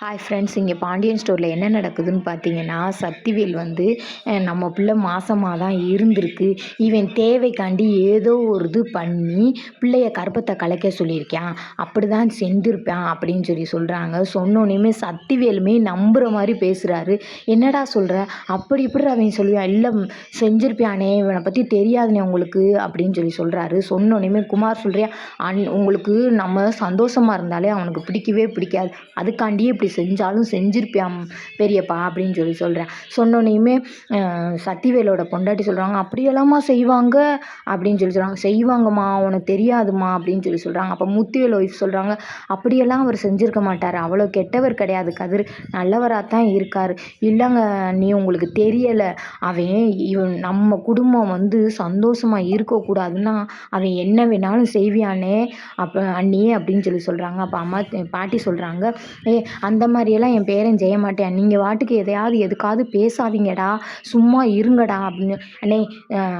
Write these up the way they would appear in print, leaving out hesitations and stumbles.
Hi friends, இங்கே பாண்டியன் ஸ்டோரில் என்ன நடக்குதுன்னு பார்த்தீங்கன்னா, சக்திவேல் வந்து நம்ம பிள்ளை மாசமாக தான் இருந்திருக்கு. இவன் தேவைக்காண்டி ஏதோ ஒரு இது பண்ணி பிள்ளைய கர்ப்பத்தை கலைக்க சொல்லியிருக்கான். அப்படி தான் செஞ்சிருப்பான் அப்படின்னு சொல்கிறாங்க. சொன்னோன்னே சக்திவேலுமே நம்புகிற மாதிரி பேசுகிறாரு. என்னடா சொல்கிற, அப்படி இப்படி அவன் சொல்லுவான். இல்லை செஞ்சிருப்பானே, இவனை பற்றி தெரியாதுனே உங்களுக்கு அப்படின்னு சொல்கிறாரு. சொன்னோன்னே குமார் சொல்கிறேன், உங்களுக்கு நம்ம சந்தோஷமாக இருந்தாலே அவனுக்கு பிடிக்கவே பிடிக்காது. அதுக்காண்டியே இப்படி செஞ்சாலும் செஞ்சிருப்பியாம் பெரியப்பா அப்படின்னு சொல்கிறேன். சொன்னோன்னையுமே சக்திவேலோட பொண்டாட்டி சொல்கிறாங்க, அப்படியெல்லாமா செய்வாங்க அப்படின்னு சொல்கிறாங்க. செய்வாங்கம்மா, உனக்கு தெரியாதுமா அப்படின்னு சொல்கிறாங்க. அப்போ முத்துவேல் ஒய்ஃப் சொல்கிறாங்க, அப்படியெல்லாம் அவர் செஞ்சுருக்க மாட்டார், அவ்வளோ கெட்டவர் கிடையாது, கதிர் நல்லவராக தான் இருக்கார். இல்லைங்க நீ உங்களுக்கு தெரியலை, இவன் நம்ம குடும்பம் வந்து சந்தோஷமாக இருக்கக்கூடாதுன்னா அவன் என்ன வேணாலும் செய்வியானே அப்போ அண்ணி அப்படின்னு சொல்கிறாங்க. அப்போ அம்மா பாட்டி சொல்கிறாங்க, அந்த மாதிரியெல்லாம் என் பேரன் செய்ய மாட்டேன், நீங்கள் வாட்டுக்கு எதுக்காவது பேசாதீங்கடா, சும்மா இருங்கடா அப்படின்னு. அண்ணே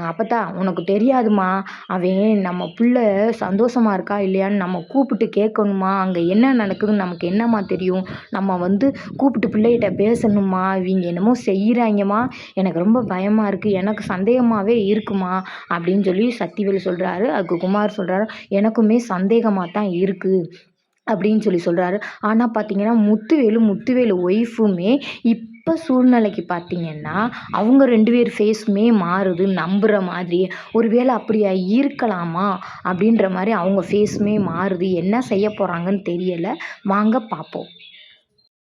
அப்பத்தா உனக்கு தெரியாதுமா, அவன் நம்ம பிள்ளை சந்தோஷமாக இருக்கா இல்லையான்னு நம்ம கூப்பிட்டு கேட்கணுமா, அங்கே என்ன நடக்குதுன்னு நமக்கு என்னம்மா தெரியும், நம்ம வந்து கூப்பிட்டு பிள்ளைகிட்ட பேசணுமா, இவங்க என்னமோ செய்கிறாங்கம்மா, எனக்கு ரொம்ப பயமாக இருக்குது, எனக்கு சந்தேகமாகவே இருக்குமா அப்படின்னு சக்திவேல் சொல்கிறாரு. அதுக்கு குமார் சொல்கிறாரு, எனக்குமே சந்தேகமாக தான் இருக்குது அப்படின்னு சொல்கிறாரு. ஆனால் பார்த்தீங்கன்னா முத்துவேலு ஒய்ஃபுமே இப்போ சூழ்நிலைக்கு பார்த்தீங்கன்னா அவங்க 2 பேர் ஃபேஸுமே மாறுது நம்புகிற மாதிரி. ஒருவேளை அப்படியா இருக்கலாமா அப்படின்ற மாதிரி அவங்க ஃபேஸுமே மாறுது. என்ன செய்ய போகிறாங்கன்னு தெரியலை, வாங்க பார்ப்போம்.